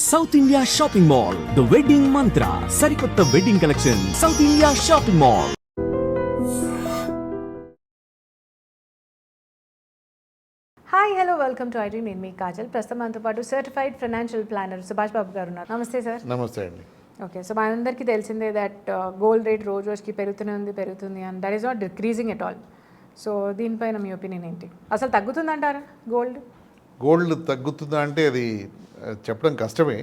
South India shopping mall the wedding మంత్ర సరికొత్త wedding collection south India shopping mall. Hi hello welcome to iDream. నేను మీ కాజల్. ప్రస్తుతం మనతో పాటు certified financial planner Subhash Babu గారు ఉన్నారు. నమస్తే సార్. నమస్తే అండి. ఓకే, సో మనందరికీ తెలిసిందే దట్ గోల్డ్ రేట్ రోజు రోజుకి పెరుగుతుంది and that is not decreasing at all. So దీనిపైన మీ ఒపీనియన్ ఏంటి? అసలు తగ్గుతుందంటారా గోల్డ్ తగ్గుతుందా అంటే అది చెప్పడం కష్టమే.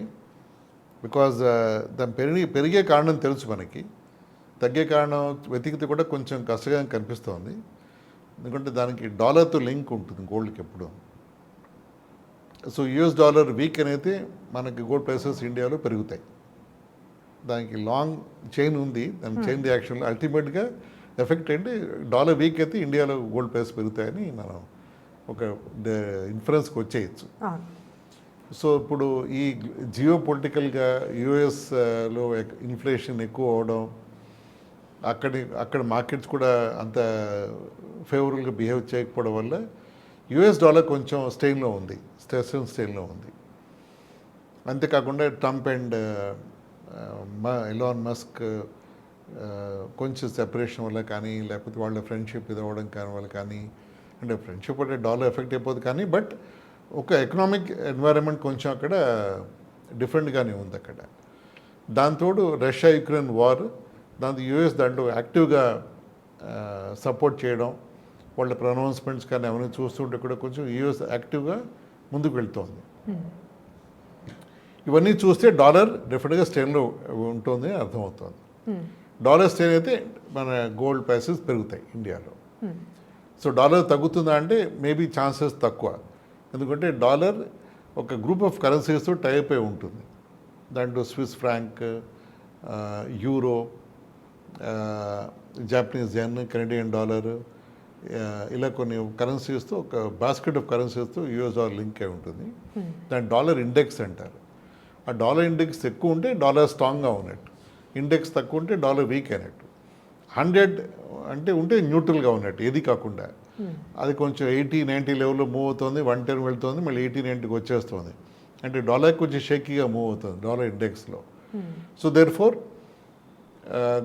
బికాజ్ దాని పెరిగే కారణం తెలుసు మనకి, తగ్గే కారణం వెతికితే కూడా కొంచెం కష్టంగా కనిపిస్తోంది. ఎందుకంటే దానికి డాలర్తో లింక్ ఉంటుంది గోల్డ్కి ఎప్పుడు. సో యూఎస్ డాలర్ వీక్ అయితే మనకి గోల్డ్ ప్రైసెస్ ఇండియాలో పెరుగుతాయి. దానికి లాంగ్ చైన్ ఉంది. దాని చైన్ రియాక్షన్లో అల్టిమేట్గా ఎఫెక్ట్ ఏంటి, డాలర్ వీక్ అయితే ఇండియాలో గోల్డ్ ప్రైస్ పెరుగుతాయని మనం ఒక ఇన్ఫరెన్స్కి వచ్చేయచ్చు. సో ఇప్పుడు ఈ జియో పొలిటికల్గా యూఎస్లో ఇన్ఫ్లేషన్ ఎక్కువ అవడం, అక్కడ మార్కెట్స్ కూడా అంత ఫేవరబుల్గా బిహేవ్ చేయకపోవడం వల్ల యూఎస్ డాలర్ కొంచెం స్టైల్లో ఉంది, స్టైల్లో ఉంది. అంతేకాకుండా ట్రంప్ అండ్ ఎలాన్ మస్క్ కొంచెం సెపరేషన్ వల్ల కానీ, లేకపోతే వాళ్ళ ఫ్రెండ్షిప్ ఇది అవ్వడం కానీ వల్ల కానీ, అంటే ఫ్రెండ్షిప్ అంటే డాలర్ ఎఫెక్ట్ అయిపోతుంది కానీ, బట్ ఒక ఎకనామిక్ ఎన్వైరన్మెంట్ కొంచెం అక్కడ డిఫరెంట్గానే ఉంది అక్కడ. దాంతోడు రష్యా యుక్రెయిన్ వార్, దాంతో యూఎస్ దాంట్లో యాక్టివ్గా సపోర్ట్ చేయడం, వాళ్ళ ప్రొనౌన్స్మెంట్స్ కానీ అవన్నీ చూస్తుంటే కూడా కొంచెం యూఎస్ యాక్టివ్గా ముందుకు వెళ్తోంది. ఇవన్నీ చూస్తే డాలర్ డెఫినెట్గా స్టైల్లో ఉంటుంది అర్థమవుతుంది. డాలర్ స్టైల్ అయితే మన గోల్డ్ ప్రైసెస్ పెరుగుతాయి ఇండియాలో. సో డాలర్ తగ్గుతుందా అంటే మేబీ ఛాన్సెస్ తక్కువ. ఎందుకంటే డాలర్ ఒక గ్రూప్ ఆఫ్ కరెన్సీస్తో టైప్ అయి ఉంటుంది. దాంట్లో Swiss franc, euro, Japanese yen, Canadian dollar, ఇలా కొన్ని కరెన్సీస్తో ఒక బాస్కెట్ ఆఫ్ కరెన్సీస్తో యూఎస్ డాలర్ లింక్ అయి ఉంటుంది. దాని డాలర్ ఇండెక్స్ అంటారు. ఆ డాలర్ ఇండెక్స్ ఎక్కువ ఉంటే డాలర్ స్ట్రాంగ్గా ఉన్నట్టు, ఇండెక్స్ తక్కువ ఉంటే డాలర్ వీక్ అయినట్టు. 100 అంటే ఉంటే న్యూట్రల్గా ఉన్నట్టు, ఏది కాకుండా. అది కొంచెం 80-90 లెవెల్లో మూవ్ అవుతుంది, 110 వెళ్తుంది, మళ్ళీ 80-90కి వచ్చేస్తుంది. అంటే డాలర్ కొంచెం షేకీగా మూవ్ అవుతుంది డాలర్ ఇండెక్స్లో. So there for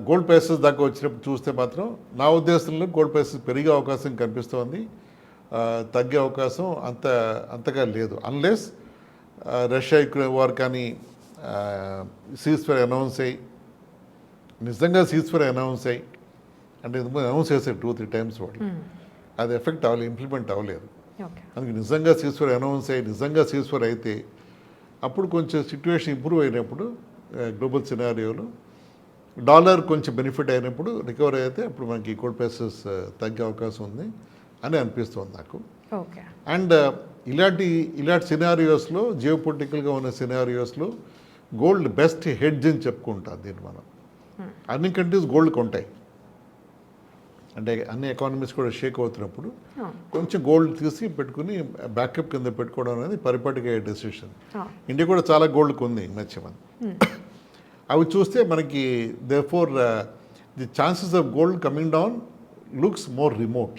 gold prices దాకా వచ్చినప్పుడు చూస్తే మాత్రం నా ఉద్దేశంలో గోల్డ్ ప్రైసెస్ పెరిగే అవకాశం కనిపిస్తోంది, తగ్గే అవకాశం అంతగా లేదు. అన్లెస్ రష్యా యుక్రెయిన్ వార్ కానీ సీజ్ ఫైర్ అనౌన్స్ అయ్యి, నిజంగా సీజ్ ఫైర్ అనౌన్స్ అయ్యి, అంటే అనౌన్స్ చేశారు 2-3 టైమ్స్ వాళ్ళు, అది ఎఫెక్ట్ అవ్వలేదు, ఇంప్లిమెంట్ అవ్వలేదు. అందుకే నిజంగా సీజ్ ఫైర్ అనౌన్స్ అయ్యి నిజంగా సీజ్ ఫైర్ అయితే అప్పుడు కొంచెం సిచ్యువేషన్ ఇంప్రూవ్ అయినప్పుడు గ్లోబల్ సినారియోలో డాలర్ కొంచెం బెనిఫిట్ అయినప్పుడు రికవర్ అయితే అప్పుడు మనకి గోల్డ్ ప్రైసెస్ తగ్గే అవకాశం ఉంది అని అనిపిస్తుంది నాకు. అండ్ ఇలాంటి సినారియోస్లో, జియో పొలిటికల్గా ఉన్న సినారియోస్లో గోల్డ్ బెస్ట్ హెడ్జ్ అని చెప్పుకుంటాం దీన్ని మనం. అన్ని కంట్రీస్ గోల్డ్ కొంటాయి, అంటే అన్ని ఎకానమీస్ కూడా షేక్ అవుతున్నప్పుడు కొంచెం గోల్డ్ తీసి పెట్టుకుని బ్యాకప్ కింద పెట్టుకోవడం అనేది పరిపాటిగా డెసిషన్. ఇండియా కూడా చాలా గోల్డ్ కొంది మధ్యమని. అవి చూస్తే మనకి therefore the chances of gold coming down looks more remote.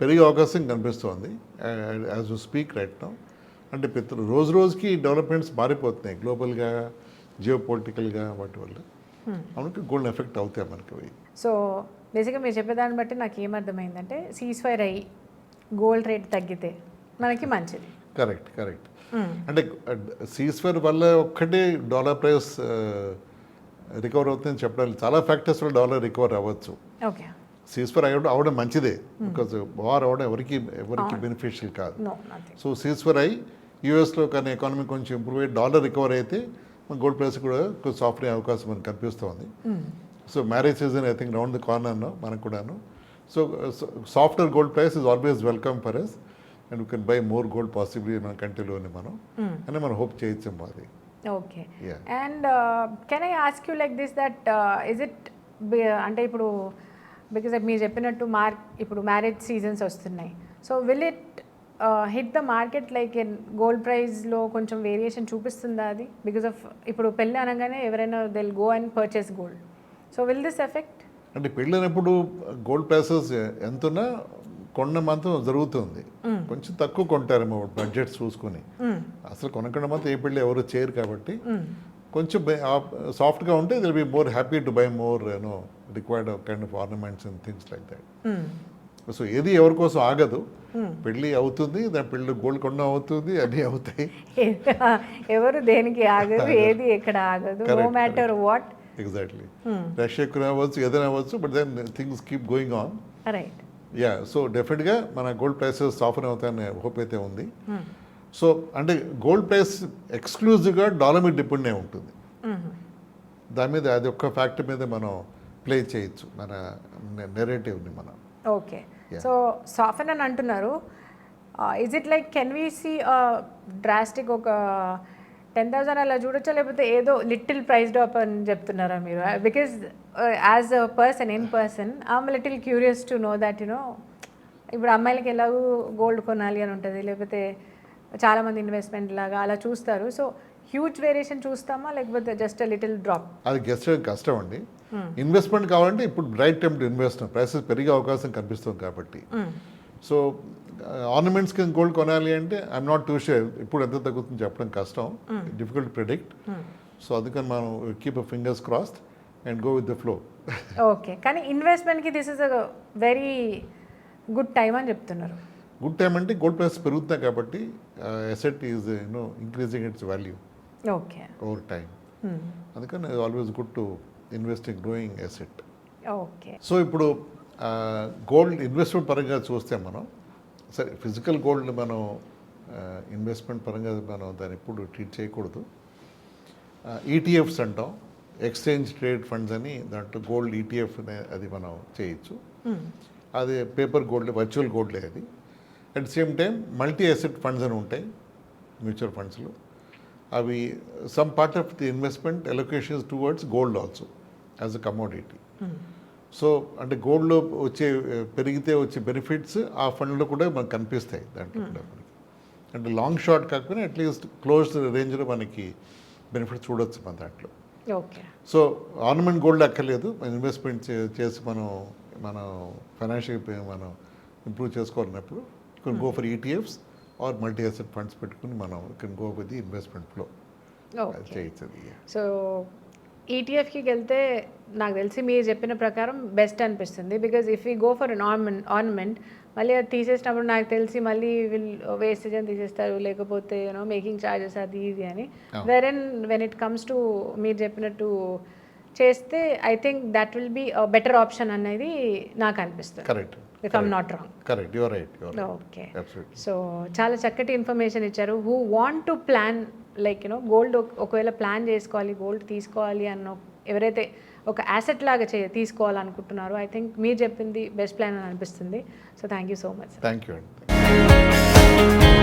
పెరిగే అవకాశం కనిపిస్తోంది as you speak right now. అంటే రోజు రోజుకి డెవలప్మెంట్స్ మారిపోతున్నాయి గ్లోబల్గా, జియో పొలిటికల్గా, వాటి వల్ల మనకి గోల్డ్ ఎఫెక్ట్ అవుతాయి మనకి. సో బేసిక్గా మీరు చెప్పేదాన్ని బట్టి నాకు ఏమర్థమైందంటే సీజ్ ఫైర్ అయ్యి గోల్డ్ రేట్ తగ్గితే మనకి మంచిది. కరెక్ట్. అంటే సీజ్ ఫైర్ వల్ల ఒక్కటే డాలర్ ప్రైస్ రికవర్ అవుతుందని చెప్పడానికి చాలా ఫ్యాక్టర్స్ వల్ల డాలర్ రికవర్ అవ్వచ్చు. సీజ్ ఫైర్ అవడం మంచిదే, బికాజ్ వార్ అవడం ఎవరికి బెనిఫిషియల్ కాదు. సో సీజ్ ఫైర్ అయ్యి యూఎస్లో కానీ ఎకానమీ కొంచెం ఇంప్రూవ్ అయ్యి డాలర్ రికవర్ అయితే గోల్డ్ ప్రైస్ కూడా కొంచెం సాఫ్ట్ అయ్యే అవకాశం మనకు కనిపిస్తుంది. So marriage season I think round the corner మనకు కూడాను. So software gold price is always welcome for us, and you can buy more gold possibly మన కంట్రీలోని మనం అని మనం హోప్ చేయొచ్చు అది. Okay, and can I ask you like this that is it, అంటే ఇప్పుడు బికాజ్ మీరు చెప్పినట్టు ఇప్పుడు మ్యారేజ్ సీజన్స్ వస్తున్నాయి. So will it hit the market like gold ప్రైస్లో కొంచెం వేరియేషన్ చూపిస్తుందా అది? బికాజ్ ఆఫ్ ఇప్పుడు పెళ్ళి అనగానే ఎవరైనా they'll go and purchase gold. So will this effect? అంటే పెళ్ళినప్పుడు గోల్డ్ ప్రైసెస్ ఎంతున్నా కొన్న మాత్రం జరుగుతుంది. కొంచెం తక్కువ కొంటారేమో బడ్జెట్స్ చూసుకొని. అసలు కొనకుండా మాత్రం ఏ పెళ్ళి ఎవరు చేయరు కాబట్టి కొంచెం సాఫ్ట్గా ఉంటే they'll be more happy to buy more required kind of ornaments and things like that. So ఏది ఎవరి కోసం ఆగదు, పెళ్ళి అవుతుంది, దాని పెళ్ళి గోల్డ్ కొండ అవుతుంది, అన్నీ అవుతాయి. ఎవరు దేనికి ఆగదు, ఏది ఎక్కడ ఆగదు, no matter what. Exactly. Rush ఎక్కువ అవ్వచ్చు, ఏదైనా అవ్వచ్చు, but then things keep going on. Right. Ya, so డెఫినెట్గా మన గోల్డ్ ప్రైసెస్ సాఫ్ట్ అవుతాయని హోప్ అయితే ఉంది. సో అంటే గోల్డ్ ప్రైస్ ఎక్స్క్లూజివ్గా డాలర్ మీద డిపెండ్ అయి ఉంటుంది. దాని మీద అది ఒక్క ఫ్యాక్టర్ మీద మనం ప్లే చేయొచ్చు మన నెరేటివ్ని మనం. ఓకే, సో సాఫ్ట్ అని అంటున్నారు. Is it like can we see drastic ఒక 10,000 అలా చూడొచ్చా, లేకపోతే ఏదో లిటిల్ ప్రైస్ డ్రాప్ అని చెప్తున్నారా మీరు? Because as a person in person I'm little curious to know that you know, ఇప్పుడు అమ్మాయిలకి ఎలాగో గోల్డ్ కొనాలి అని ఉంటుంది, లేకపోతే చాలామంది ఇన్వెస్ట్మెంట్ లాగా అలా చూస్తారు. సో హ్యూజ్ వేరియేషన్ చూస్తామా, లేకపోతే జస్ట్ లిటిల్ డ్రాప్? అది గెస్ట్ కష్టం అండి. ఇన్వెస్ట్మెంట్ కావాలంటే ఇప్పుడు right time to invest, prices పెరిగే అవకాశం కనిపిస్తుంది కాబట్టి. సో ఆర్నమెంట్స్ కింద గోల్డ్ కొనాలి అంటే ఐఎమ్ నాట్ టూ షూర్, ఇప్పుడు ఎంత తగ్గుతుంది చెప్పడం కష్టం, డిఫికల్ట్ ప్రిడిక్ట్. సో అందుకని మనం keep a fingers crossed and go with the flow. Okay, కానీ ఇన్వెస్ట్మెంట్కి this is a very good time అని చెప్తున్నారు. గుడ్ టైం అంటే గోల్డ్ ప్రైస్ పెరుగుతున్నాయి కాబట్టి asset is increasing its value okay over time. అందుకని always good to invest in growing asset. Okay, so ఇప్పుడు gold investment పరంగా చూస్తే మనం సరే ఫిజికల్ గోల్డ్ని మనం ఇన్వెస్ట్మెంట్ పరంగా మనం దాన్ని ఎప్పుడు ట్రీట్ చేయకూడదు. ఈటీఎఫ్స్ అంటాం, ఎక్స్చేంజ్ ట్రేడ్ ఫండ్స్ అని, దాంట్లో గోల్డ్ ఈటీఎఫ్ అది మనం చేయొచ్చు. అది పేపర్ గోల్డ్, వర్చువల్ గోల్డే అది. At the same time multi asset funds అని ఉంటాయి మ్యూచువల్ ఫండ్స్లో. అవి some part of the investment allocations towards gold also as a commodity. So అంటే గోల్డ్లో వచ్చే పెరిగితే వచ్చే బెనిఫిట్స్ ఆ ఫండ్లో కూడా మనకు కనిపిస్తాయి దాంట్లో కూడా మనకి. అంటే లాంగ్ షార్ట్ కాకపోయినా అట్లీస్ట్ క్లోజ్ రేంజ్లో మనకి బెనిఫిట్స్ చూడవచ్చు మన దాంట్లో. ఓకే, సో ఆర్నమెంట్ గోల్డ్ అక్కర్లేదు, ఇన్వెస్ట్మెంట్ చేసి మనం ఫైనాన్షియల్ మనం ఇంప్రూవ్ చేసుకోవాలన్నప్పుడు can go for ETFs or multi asset funds పెట్టుకుని మనం can go with the investment flow చేయొచ్చు. సో ఈటీఎఫ్కి వెళ్తే నాకు తెలిసి మీరు చెప్పిన ప్రకారం బెస్ట్ అనిపిస్తుంది. Because if you go for ornament మళ్ళీ అది తీసేసినప్పుడు నాకు తెలిసి మళ్ళీ వేస్టేజ్ అని తీసేస్తారు, లేకపోతే యూనో మేకింగ్ ఛార్జెస్ అది ఇది అని. వెన్ ఇట్ కమ్స్ టు మీరు చెప్పినట్టు చేస్తే I think that will be better option అనేది నాకు అనిపిస్తుంది. Correct, if I'm not wrong. Correct, your right. Okay, so చాలా చక్కటి ఇన్ఫర్మేషన్ ఇచ్చారు. Who want to plan like you know gold ఒకవేళ ప్లాన్ చేసుకోవాలి, గోల్డ్ తీసుకోవాలి అన్న ఎవరైతే ఒక యాసెట్ లాగా తీసుకోవాలనుకుంటున్నారో ఐ థింక్ మీరు చెప్పింది బెస్ట్ ప్లాన్ అని అనిపిస్తుంది. So thank you so much. Thank you అండి.